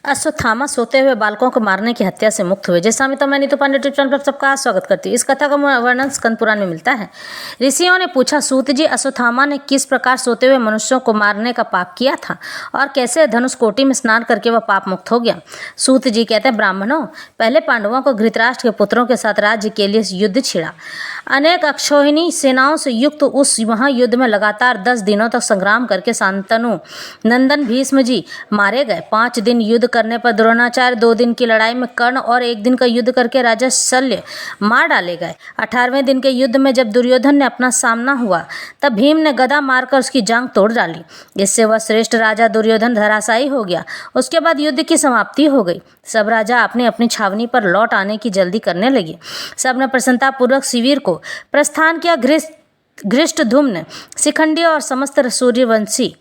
अश्वत्थामा सोते हुए बालकों को मारने की हत्या से मुक्त हुए। जैसा तो मैं नीतू पांडे यूट्यूब चैनल पर सबका स्वागत करती हूँ। इस कथा का वर्णन स्कंद पुराण में मिलता है। ऋषियों ने पूछा, सूत जी, अश्वत्थामा ने किस प्रकार सोते हुए मनुष्यों को मारने का पाप किया था और कैसे धनुष कोटि में स्नान करके वह पाप मुक्त हो गया। सूत जी कहते हैं, ब्राह्मणों, पहले पांडवों को धृतराष्ट्र के पुत्रों के साथ राज्य के लिए युद्ध छिड़ा। अनेक अक्षौहिणी सेनाओं से युक्त उस महायुद्ध में लगातार 10 दिनों तक संग्राम करके शांतनु नंदन भीष्म जी मारे गए। 5 दिन युद्ध करने पर द्रोणाचार्य, 2 दिन की लड़ाई में कर्ण और 1 दिन का युद्ध करके राजा शल्य मार डाले गए। 18वें दिन के युद्ध में जब दुर्योधन ने अपना सामना हुआ तब भीम ने गदा मारकर उसकी जांघ तोड़ डाली। इससे वह श्रेष्ठ राजा दुर्योधन धराशायी हो गया। उसके बाद युद्ध की समाप्ति हो गई। सब राजा अपनी अपनी छावनी पर लौट आने की जल्दी करने लगे। सबने प्रसन्नतापूर्वक शिविर को प्रस्थान किया। धृष्टद्युम्न, शिखंडी और समस्त सूर्यवंशी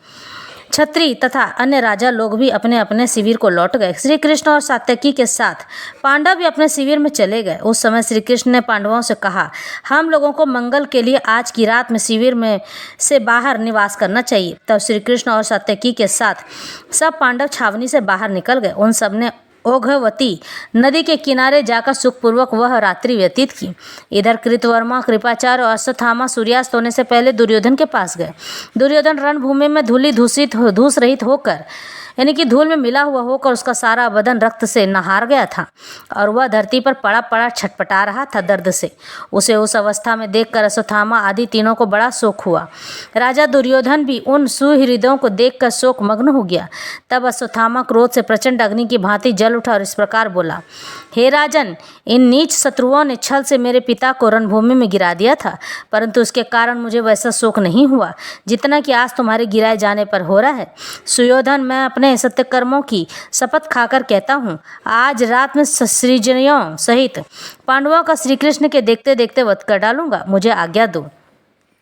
छत्री तथा अन्य राजा लोग भी अपने अपने शिविर को लौट गए। श्री कृष्ण और सात्यकी के साथ पांडव भी अपने शिविर में चले गए। उस समय श्री कृष्ण ने पांडवों से कहा, हम लोगों को मंगल के लिए आज की रात में शिविर में से बाहर निवास करना चाहिए। तब श्री कृष्ण और सात्यकी के साथ सब पांडव छावनी से बाहर निकल गए। उन सब ने ओघवती नदी के किनारे जाकर सुखपूर्वक वह रात्रि व्यतीत की। इधर कृतवर्मा, कृपाचार्य और अश्वत्थामा सूर्यास्त होने से पहले दुर्योधन के पास गए। दुर्योधन रणभूमि में धूस रहित होकर, यानी कि धूल में मिला हुआ होकर उसका सारा बदन रक्त से नहार गया था और वह धरती पर पड़ा पड़ा छटपटा रहा था दर्द से। उसे उस अवस्था में देखकर अश्वत्थामा आदि तीनों को बड़ा शोक हुआ। राजा दुर्योधन भी उन सुहृदयों को देखकर शोक मग्न हो गया। तब अश्वत्थामा क्रोध से प्रचंड अग्नि की भांति जल उठा और इस प्रकार बोला, हे राजन, इन नीच शत्रुओं ने छल से मेरे पिता को रणभूमि में गिरा दिया था, परंतु उसके कारण मुझे वैसा शोक नहीं हुआ जितना कि आज तुम्हारे गिराए जाने पर हो रहा है। सुयोधन, मैं अपने सत्यकर्मों की शपथ खाकर कहता हूँ, आज रात में सृजनियों सहित पांडवों का श्री कृष्ण के देखते देखते वध कर डालूंगा। मुझे आज्ञा दो।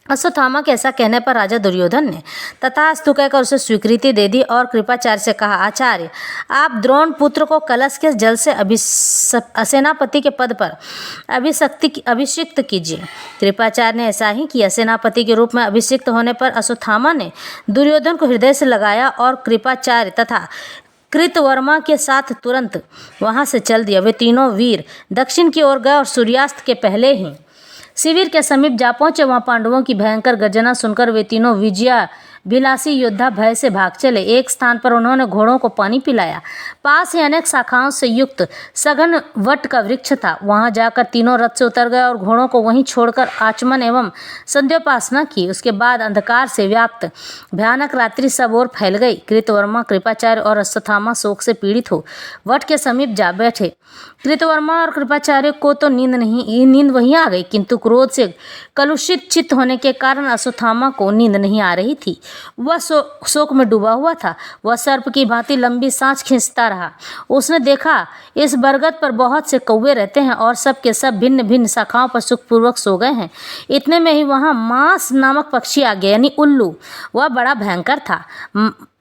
अश्वत्थामा के ऐसा कहने पर राजा दुर्योधन ने तथास्तु कहकर उसे स्वीकृति दे दी और कृपाचार्य से कहा, आचार्य, आप द्रोण पुत्र को कलश के जल से सेनापति के पद पर अभिषिक्त कीजिए। कृपाचार्य ने ऐसा ही किया। सेनापति के रूप में अभिषिक्त होने पर अश्वत्थामा ने दुर्योधन को हृदय से लगाया और कृपाचार्य तथा कृतवर्मा के साथ तुरंत वहां से चल दिया। वे तीनों वीर दक्षिण की ओर गए और सूर्यास्त के पहले ही शिविर के समीप जा पहुंचे। वहां पांडवों की भयंकर गर्जना सुनकर वे तीनों विजया विलासी योद्धा भय से भाग चले। एक स्थान पर उन्होंने घोड़ों को पानी पिलाया। पास ही अनेक शाखाओं से युक्त सघन वट का वृक्ष था। वहां जाकर तीनों रथ से उतर गए और घोड़ों को वहीं छोड़कर आचमन एवं संध्योपासना की। उसके बाद अंधकार से व्याप्त भयानक रात्रि सब ओर फैल गई। कृतवर्मा, कृपाचार्य और अश्वत्थामा शोक से पीड़ित हो वट के समीप जा बैठे। कृतवर्मा और कृपाचार्य को तो नींद वहीं आ गई, किंतु क्रोध से कलुषित चित्त होने के कारण अश्वत्थामा को नींद नहीं आ रही थी। वह शोक में डूबा हुआ था। वह सर्प की भांति लंबी सांस खींचता रहा। उसने देखा, इस बरगद पर बहुत से कौवे रहते हैं और सब के सब भिन्न भिन्न शाखाओं पर सुखपूर्वक सो गए हैं। इतने में ही वहां मांस नामक पक्षी आ गया, यानी उल्लू। वह बड़ा भयंकर था।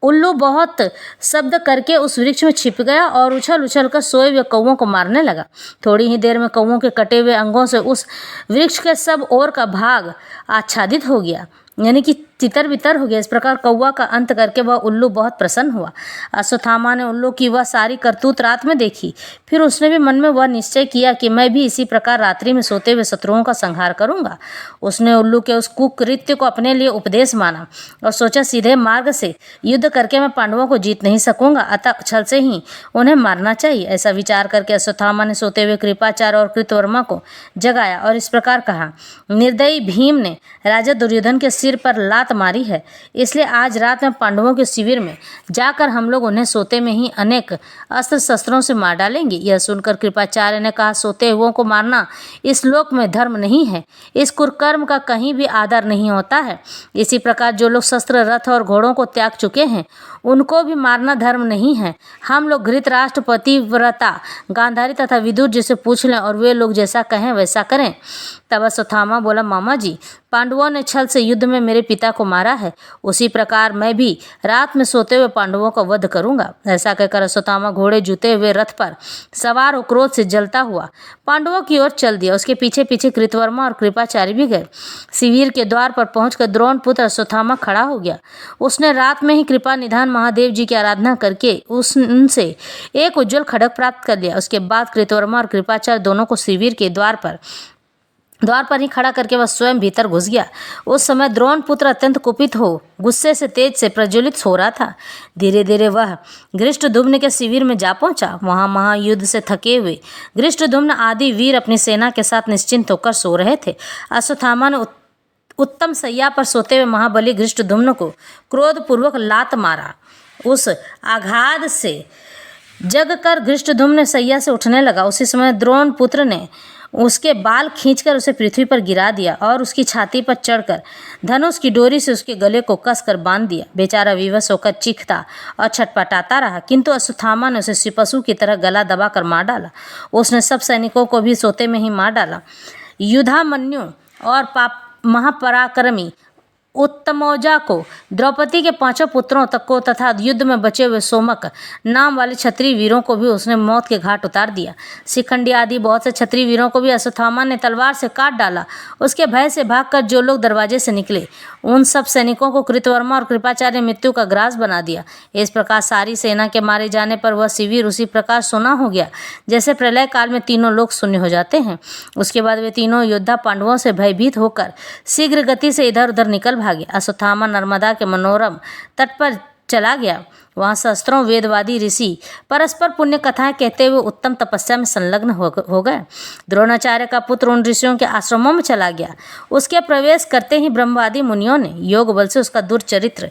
उल्लू बहुत शब्द करके उस वृक्ष में छिप गया और उछल उछल कर सोए हुए कौवों को मारने लगा। थोड़ी ही देर में कौवों के कटे हुए अंगों से उस वृक्ष के सब ओर का भाग आच्छादित हो गया, यानी कि तितर बितर हो गया। इस प्रकार कौवा का अंत करके वह उल्लू बहुत प्रसन्न हुआ। अश्वत्थामा ने उल्लू की वह सारी करतूत रात में देखी। फिर उसने भी मन में वह निश्चय किया कि मैं भी इसी प्रकार रात्रि में सोते हुए शत्रुओं का संहार करूंगा। उसने उल्लू के उस कुकृत्य को अपने लिए उपदेश माना और सोचा, सीधे मार्ग से युद्ध करके मैं पांडवों को जीत नहीं सकूंगा, अतः छल से ही उन्हें मारना चाहिए। ऐसा विचार करके अश्वत्थामा ने सोते हुए कृपाचार्य और कृतवर्मा को जगाया और इस प्रकार कहा, निर्दयी भीम ने राजा दुर्योधन के सिर पर लात मारी है, इसलिए आज रात में पांडवों के शिविर में जाकर हम लोग उन्हें सोते में ही अनेक अस्त्र शस्त्रों से मार डालेंगे। यह सुनकर कृपाचार्य ने कहा, सोते हुओं को मारना इस लोक में धर्म नहीं है। इस कुकर्म का कहीं भी आदर नहीं होता है। इसी प्रकार जो लोग शस्त्र, रथ और घोड़ों को त्याग चुके हैं उनको भी मारना धर्म नहीं है। हम लोग धृतराष्ट्र, पतिव्रता, गांधारी तथा विदुर जी से पूछ लें और वे लोग जैसा कहें वैसा करें। तब अश्वत्थामा बोला, मामा जी, पांडवों ने छल से युद्ध में मेरे पिता को मारा है, उसी प्रकार मैं भी रात में सोते हुए पांडवों का वध करूंगा। ऐसा कहकर अश्वत्थामा घोड़े जुते हुए रथ पर सवार हो क्रोध से जलता हुआ पांडवों की ओर चल दिया। उसके पीछे पीछे कृतवर्मा और कृपाचार्य भी गए। शिविर के द्वार पर पहुंचकर द्रोण पुत्र अश्वत्थामा खड़ा हो गया। उसने रात में ही कृपा निधान महादेव जी की आराधना करके उनसे एक उज्जवल खड्ग प्राप्त कर लिया। उसके बाद कृतवर्मा और कृपाचार्य दोनों को शिविर के द्वार पर ही खड़ा करके वह स्वयं भीतर घुस गया। उस समय द्रोण पुत्र अत्यंत कुपित हो गुस्से से तेज से प्रज्वलित हो रहा था। धीरे धीरे वह धृष्टद्युम्न के शिविर में जा पहुंचा। वहां महायुद्ध से थके हुए धृष्टद्युम्न आदि वीर अपनी सेना के साथ निश्चिंत होकर सो रहे थे। अश्वत्थामा ने उत्तम सैया पर सोते हुए महाबली धृष्टद्युम्न को क्रोधपूर्वक लात मारा। उस आघात से जगकर धृष्टद्युम्न सैया से उठने लगा। उसी समय द्रोण पुत्र ने उसके बाल खींचकर उसे पृथ्वी पर गिरा दिया और उसकी छाती पर चढ़कर धनुष की डोरी से उसके गले को कसकर बांध दिया। बेचारा विवश होकर चीखता और छटपटाता रहा, किंतु अश्वत्थामा ने उसे पशु की तरह गला दबाकर मार डाला। उसने सब सैनिकों को भी सोते में ही मार डाला। युधामन्यु और महापराक्रमी उत्तमौजा को, द्रौपदी के 5 पुत्रों तक को तथा युद्ध में बचे हुए सोमक नाम वाले क्षत्रिय वीरों को भी उसने मौत के घाट उतार दिया। शिखंडी आदि बहुत से क्षत्रिय वीरों को भी अश्वत्थामा ने तलवार से काट डाला। उसके भय से भागकर जो लोग दरवाजे से निकले उन सब सैनिकों को कृतवर्मा और कृपाचार्य ने मृत्यु का ग्रास बना दिया। इस प्रकार सारी सेना के मारे जाने पर वह शिविर उसी प्रकार सोना हो गया जैसे प्रलय काल में तीनों लोग शून्य हो जाते हैं। उसके बाद वे तीनों योद्धा पांडवों से भयभीत होकर शीघ्र गति से इधर उधर निकल भागे। अश्वत्थामा नर्मदा के मनोरम तट पर चला गया। वहाँ शस्त्रों वेदवादी ऋषि परस्पर पुण्य कथाएं कहते हुए उत्तम तपस्या में संलग्न हो गए। द्रोणाचार्य का पुत्र उन ऋषियों के आश्रमों में चला गया। उसके प्रवेश करते ही ब्रह्मवादी मुनियों ने योग बल से उसका दुर्चरित्र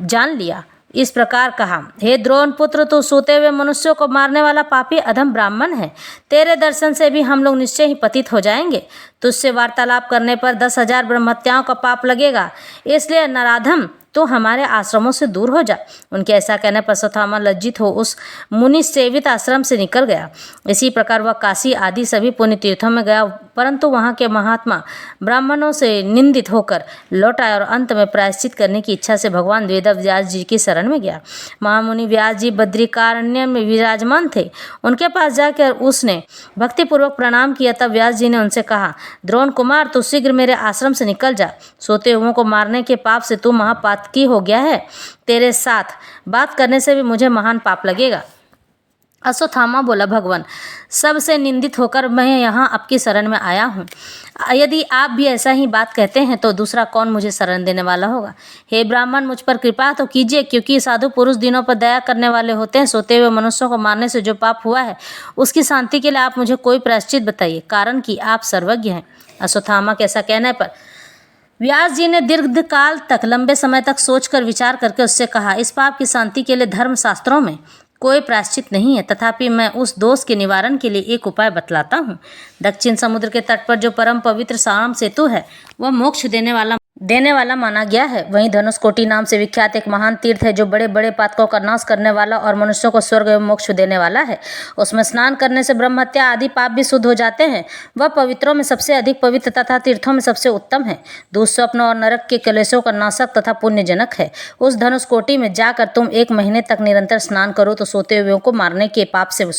जान लिया। इस प्रकार कहा, हे द्रोण पुत्र, तू सोते हुए मनुष्यों को मारने वाला पापी अधम ब्राह्मण है। तेरे दर्शन से भी हम लोग निश्चय ही पतित हो जाएंगे। तुझसे वार्तालाप करने पर 10,000 ब्रह्महत्याओं का पाप लगेगा। इसलिए नराधम तो हमारे आश्रमों से दूर हो जा। उनके ऐसा कहने पर अश्वत्थामा लज्जित हो उस मुनि सेवित आश्रम से निकल गया। इसी प्रकार वह काशी आदि सभी पुण्य तीर्थों में गया, परंतु वहाँ के महात्मा ब्राह्मणों से निंदित होकर लौट आया और अंत में प्रायश्चित करने की इच्छा से भगवान वेद व्यास जी की शरण में गया। महामुनि व्यास जी बद्रिकारण्य में विराजमान थे। उनके पास जाकर उसने भक्तिपूर्वक प्रणाम किया। तब व्यास जी ने उनसे कहा, द्रोण कुमार, तू शीघ्र मेरे आश्रम से निकल जा। सोते हुओं को मारने के पाप से तू महापातकी हो गया है। तेरे साथ बात करने से भी मुझे महान पाप लगेगा। अश्वत्थामा बोला, भगवान, सबसे निंदित होकर मैं यहाँ आपकी शरण में आया हूँ। यदि आप भी ऐसा ही बात कहते हैं तो दूसरा कौन मुझे शरण देने वाला होगा। हे ब्राह्मण, मुझ पर कृपा तो कीजिए, क्योंकि साधु पुरुष दिनों पर दया करने वाले होते हैं। सोते हुए मनुष्यों को मारने से जो पाप हुआ है उसकी शांति के लिए आप मुझे कोई प्रायश्चित बताइए, कारण कि आप सर्वज्ञ हैं। अश्वत्थामा के ऐसा कहने पर व्यास जी ने दीर्घ काल तक लंबे समय तक सोचकर विचार करके उससे कहा, इस पाप की शांति के लिए धर्म शास्त्रों में कोई प्रायश्चित नहीं है, तथापि मैं उस दोष के निवारण के लिए एक उपाय बतलाता हूँ। दक्षिण समुद्र के तट पर जो परम पवित्र साम सेतु है वह मोक्ष देने वाला माना गया है। वहीं धनुषकोटि नाम से विख्यात एक महान तीर्थ है जो बड़े बड़े पातकों का नाश करने वाला और मनुष्यों को स्वर्ग एवं मोक्ष देने वाला है। उसमें स्नान करने से ब्रह्म हत्या आदि पाप भी शुद्ध हो जाते हैं। वह पवित्रों में सबसे अधिक पवित्र तथा तीर्थों में सबसे उत्तम है। दुःस्वप्न और नरक के क्लेशों का नाशक तथा पुण्यजनक है। उस धनुषकोटि में जाकर तुम 1 महीने तक निरंतर स्नान करो तो सोते हुए को मारने के पाप से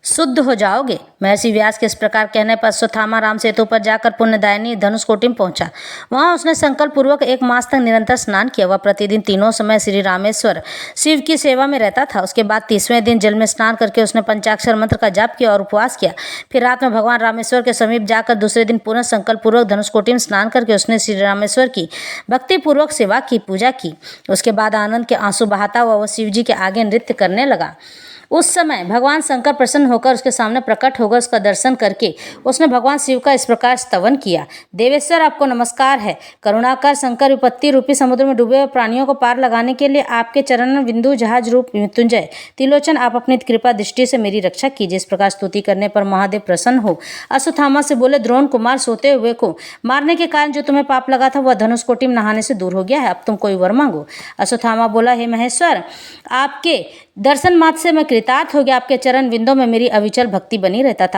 शुद्ध हो जाओगे। महर्षि व्यास के इस प्रकार कहने पर अश्वत्थामा राम सेतु पर जाकर पुण्यदायिनी धनुषकोटि में पहुंचा। वहां उसने संकल्प पूर्वक 1 मास तक निरंतर स्नान किया। वह प्रतिदिन तीनों समय श्री रामेश्वर शिव की सेवा में रहता था। उसके बाद 30वें दिन जल में स्नान करके उसने पंचाक्षर मंत्र का जाप किया और उपवास किया। फिर रात में भगवान रामेश्वर के समीप जाकर दूसरे दिन पुनः संकल्प पूर्वक धनुषकोटि में स्नान करके उसने श्री रामेश्वर की भक्तिपूर्वक सेवा की, पूजा की। उसके बाद आनंद के आंसू बहाता हुआ वह शिव जी के आगे नृत्य करने लगा। उस समय भगवान शंकर प्रसन्न होकर उसके सामने प्रकट होकर उसका दर्शन करके उसने भगवान शिव का इस प्रकार स्तवन किया, देवेश्वर, आपको नमस्कार है। करुणाकर शंकर विपत्ति रूपी समुद्र में डूबे हुए प्राणियों को पार लगाने के लिए आपके चरण बिंदु जहाज रूप मृत्युंजय त्रिलोचन, आप अपनी कृपा दृष्टि से मेरी रक्षा कीजिए। इस प्रकार स्तुति करने पर महादेव प्रसन्न हो अश्वत्थामा से बोले, द्रोण कुमार, सोते हुए को मारने के कारण जो तुम्हें पाप लगा था वह धनुषकोटि में नहाने से दूर हो गया है। अब तुम कोई वर मांगो। अश्वत्थामा बोला, हे महेश्वर, आपके दर्शन मात्र से मैं कृतार्थ हो गया। आपके चरण बिंदों में मेरी अविचल भक्ति बनी रहता था।